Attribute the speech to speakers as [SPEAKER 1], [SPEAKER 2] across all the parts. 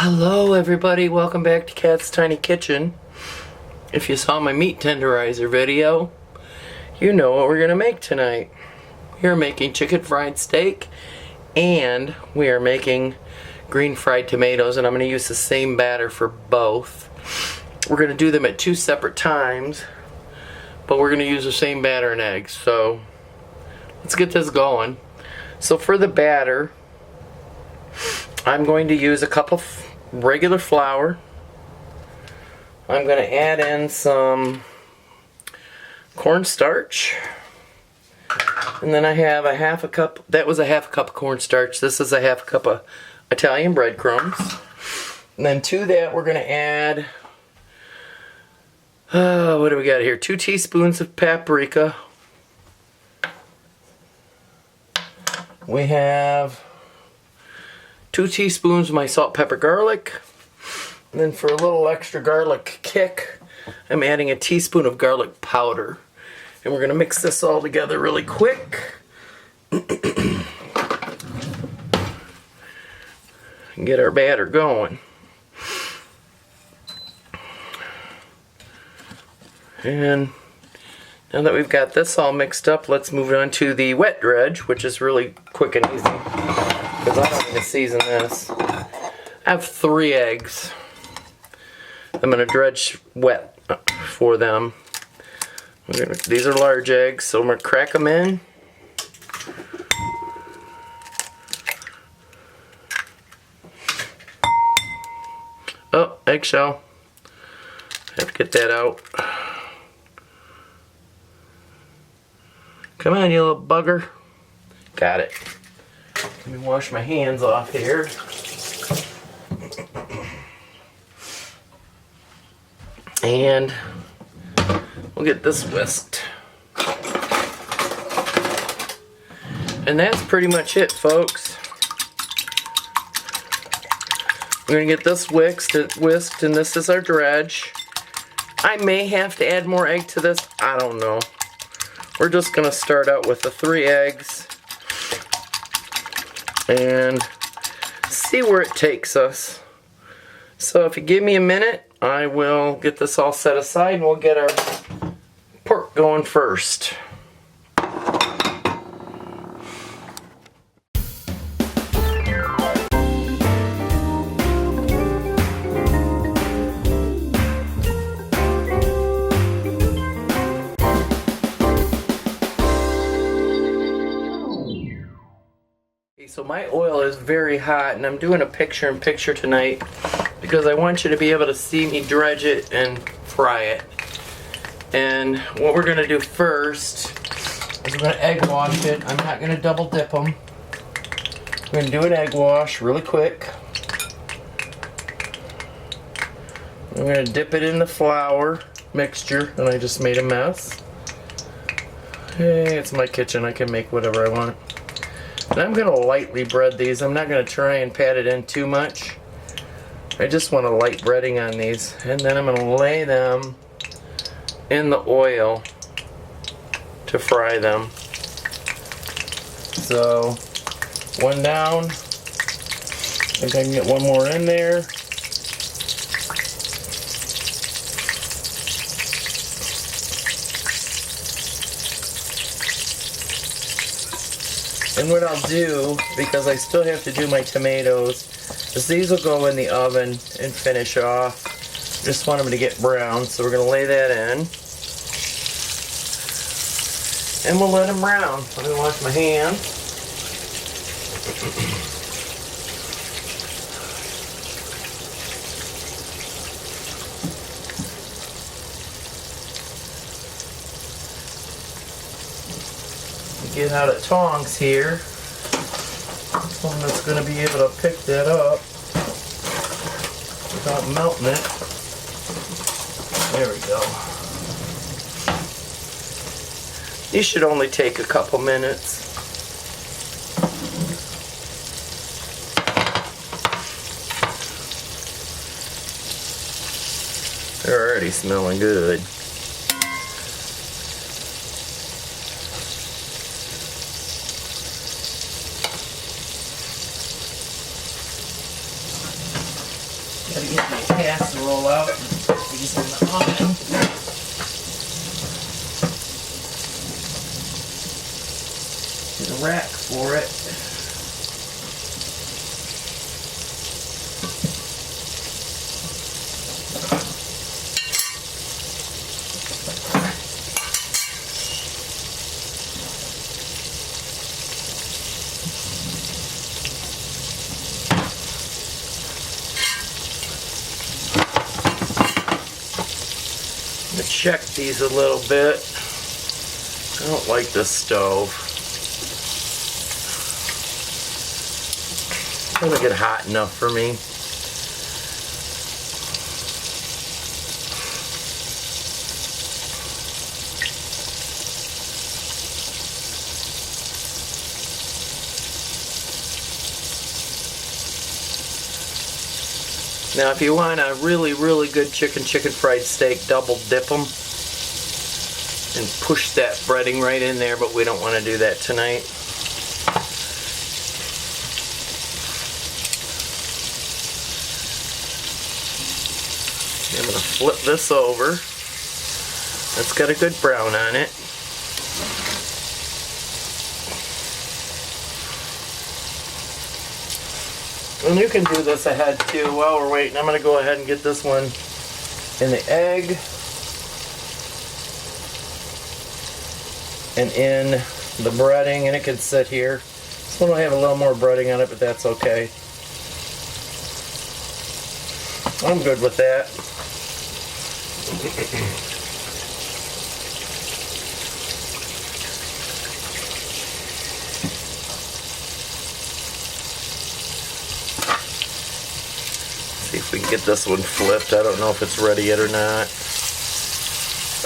[SPEAKER 1] Hello everybody, welcome back to Kat's Tiny Kitchen. If you saw my meat tenderizer video, you know what we're going to make tonight. We are making chicken fried steak and we are making green fried tomatoes, and I'm going to use the same batter for both. We're going to do them at two separate times, but we're going to use the same batter and eggs. So let's get this going. So for the batter, I'm going to use a cup of regular flour. I'm going to add in some cornstarch. And then I have a half a cup, that was a half a cup of cornstarch. This is a half a cup of Italian breadcrumbs. And then to that we're going to add, what do we got here? 2 teaspoons of paprika. We have 2 teaspoons of my salt, pepper, garlic. And then for a little extra garlic kick, I'm adding a teaspoon of garlic powder. And we're going to mix this all together really quick. And get our batter going. And now that we've got this all mixed up, let's move on to the wet dredge, which is really quick and easy, because I don't need to season this. I have 3 eggs. I'm going to dredge wet for them. These are large eggs, so I'm going to crack them in. Oh, eggshell. Have to get that out. Come on, you little bugger. Got it. Let me wash my hands off here. And we'll get this whisked. And that's pretty much it, folks. We're going to get this whisked, and this is our dredge. I may have to add more egg to this. I don't know. We're just going to start out with the 3 eggs and see where it takes us. So if you give me a minute, I will get this all set aside and we'll get our pork going first. So my oil is very hot, and I'm doing a picture-in-picture tonight because I want you to be able to see me dredge it and fry it. And what we're going to do first is we're going to egg wash it. I'm not going to double dip them. I'm going to do an egg wash really quick. I'm going to dip it in the flour mixture, and I just made a mess. Hey, it's my kitchen. I can make whatever I want. And I'm going to lightly bread these. I'm not going to try and pat it in too much. I just want a light breading on these. And then I'm going to lay them in the oil to fry them. So, one down. I think I can get one more in there. And what I'll do, because I still have to do my tomatoes, is these will go in the oven and finish off. Just want them to get brown, so we're going to lay that in. And we'll let them brown. Let me wash my hands. Get out of tongs here. One that's going to be able to pick that up without melting it. There we go. These should only take a couple minutes. They're already smelling good. Gotta get my casserole out and put these in the oven. Get a rack for it. Check these a little bit. I don't like this stove. It doesn't get hot enough for me. Now if you want a really, really good chicken fried steak, double dip them and push that breading right in there, but we don't want to do that tonight. I'm going to flip this over. It's got a good brown on it. And you can do this ahead too while we're waiting. I'm going to go ahead and get this one in the egg and in the breading, and it can sit here. This one will have a little more breading on it, but that's okay. I'm good with that. See if we can get this one flipped. I don't know if it's ready yet or not.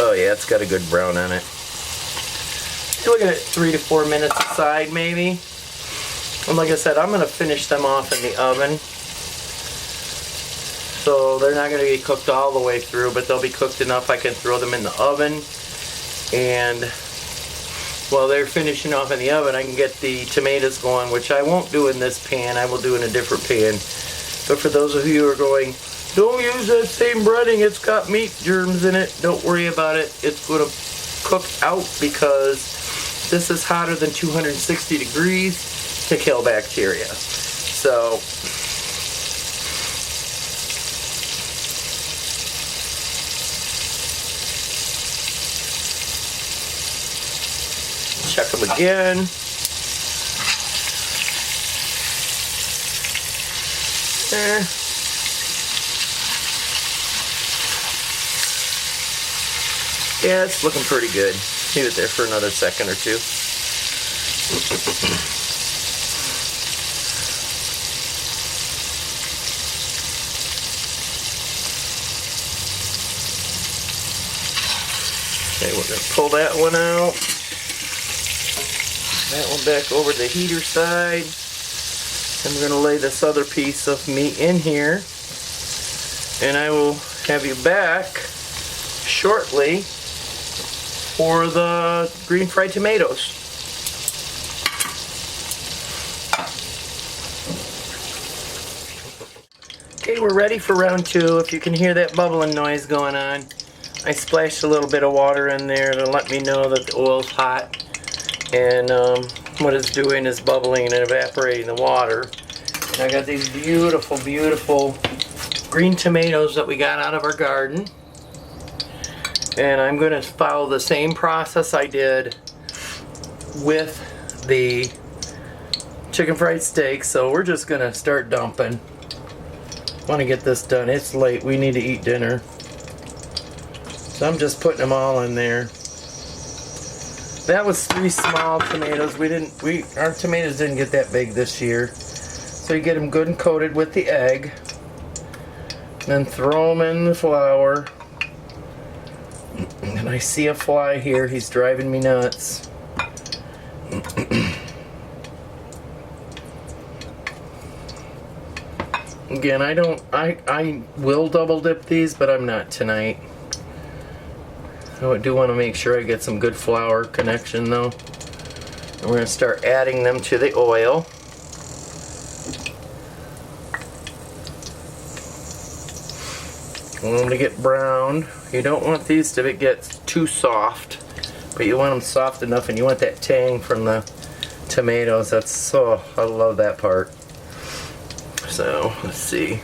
[SPEAKER 1] Oh yeah, it's got a good brown on it. You're looking at 3 to 4 minutes aside maybe. And like I said, I'm going to finish them off in the oven. So they're not going to be cooked all the way through, but they'll be cooked enough I can throw them in the oven. And while they're finishing off in the oven, I can get the tomatoes going, which I won't do in this pan. I will do in a different pan. But for those of you who are going, don't use that same breading, it's got meat germs in it, don't worry about it. It's going to cook out because this is hotter than 260 degrees to kill bacteria. So check them again. Yeah, it's looking pretty good. Leave it there for another second or two. Okay, we're going to pull that one out. That one back over the heater side. And we're going to lay this other piece of meat in here. And I will have you back shortly for the green fried tomatoes. Okay, we're ready for round two. If you can hear that bubbling noise going on, I splashed a little bit of water in there to let me know that the oil's hot. And what it's doing is bubbling and evaporating the water. And I got these beautiful, beautiful green tomatoes that we got out of our garden. And I'm going to follow the same process I did with the chicken fried steak. So we're just going to start dumping. Want to get this done. It's late. We need to eat dinner. So I'm just putting them all in there. That was 3 small tomatoes. Our tomatoes didn't get that big this year. So you get them good and coated with the egg. Then throw them in the flour. And I see a fly here. He's driving me nuts. Again, I will double dip these, but I'm not tonight. I do want to make sure I get some good flour connection though. And we're going to start adding them to the oil. want them to get browned. You don't want these to get too soft, but you want them soft enough, and you want that tang from the tomatoes. That's so, I love that part. So let's see.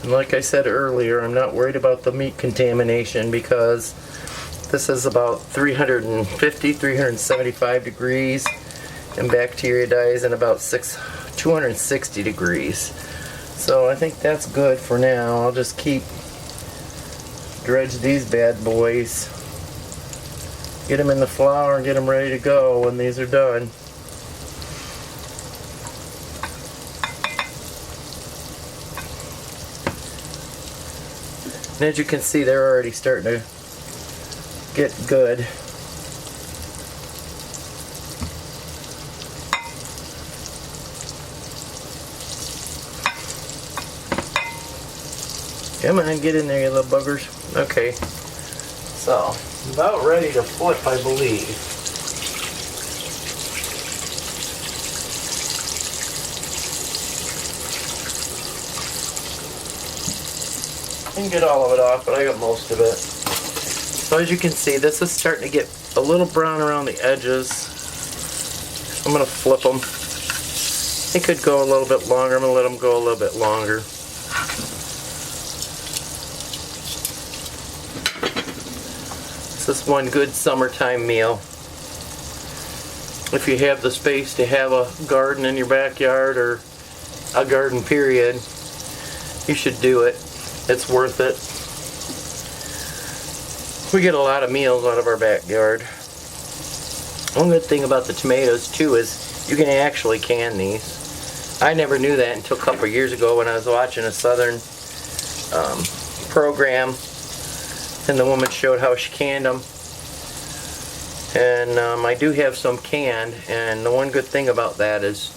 [SPEAKER 1] And like I said earlier, I'm not worried about the meat contamination because this is about 350, 375 degrees, and bacteria dies in about 260 degrees. So I think that's good for now. I'll just keep dredge these bad boys, get them in the flour, and get them ready to go when these are done. And as you can see, they're already starting to get good. Come on, get in there, you little buggers. Okay. So, about ready to flip, I believe. I didn't get all of it off, but I got most of it. So as you can see, this is starting to get a little brown around the edges. I'm going to flip them. It could go a little bit longer. I'm going to let them go a little bit longer. This is one good summertime meal. If you have the space to have a garden in your backyard, or a garden period, you should do it. It's worth it. We get a lot of meals out of our backyard. One good thing about the tomatoes too is you can actually can these. I never knew that until a couple of years ago when I was watching a Southern program, and the woman showed how she canned them. And I do have some canned, and the one good thing about that is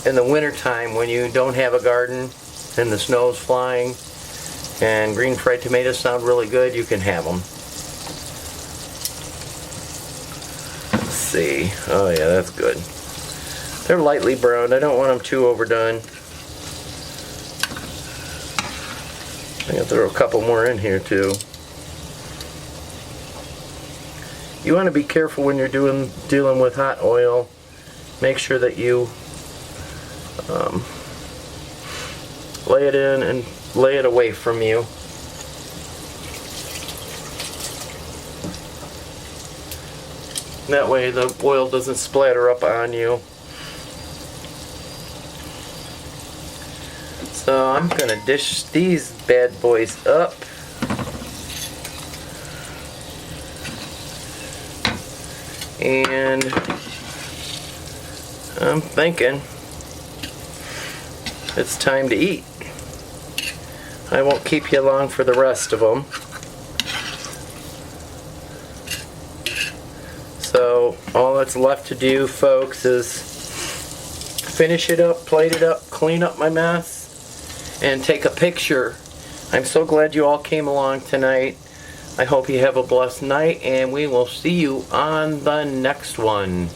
[SPEAKER 1] in the winter time when you don't have a garden and the snow's flying and green fried tomatoes sound really good, you can have them. Let's see. Oh yeah, that's good. They're lightly browned. I don't want them too overdone. I'm going to throw a couple more in here too. You want to be careful when you're dealing with hot oil. Make sure that you lay it in and lay it away from you. That way the oil doesn't splatter up on you. So I'm going to dish these bad boys up. And I'm thinking it's time to eat. I won't keep you long for the rest of them. So all that's left to do, folks, is finish it up, plate it up, clean up my mess, and take a picture. I'm so glad you all came along tonight. I hope you have a blessed night, and we will see you on the next one.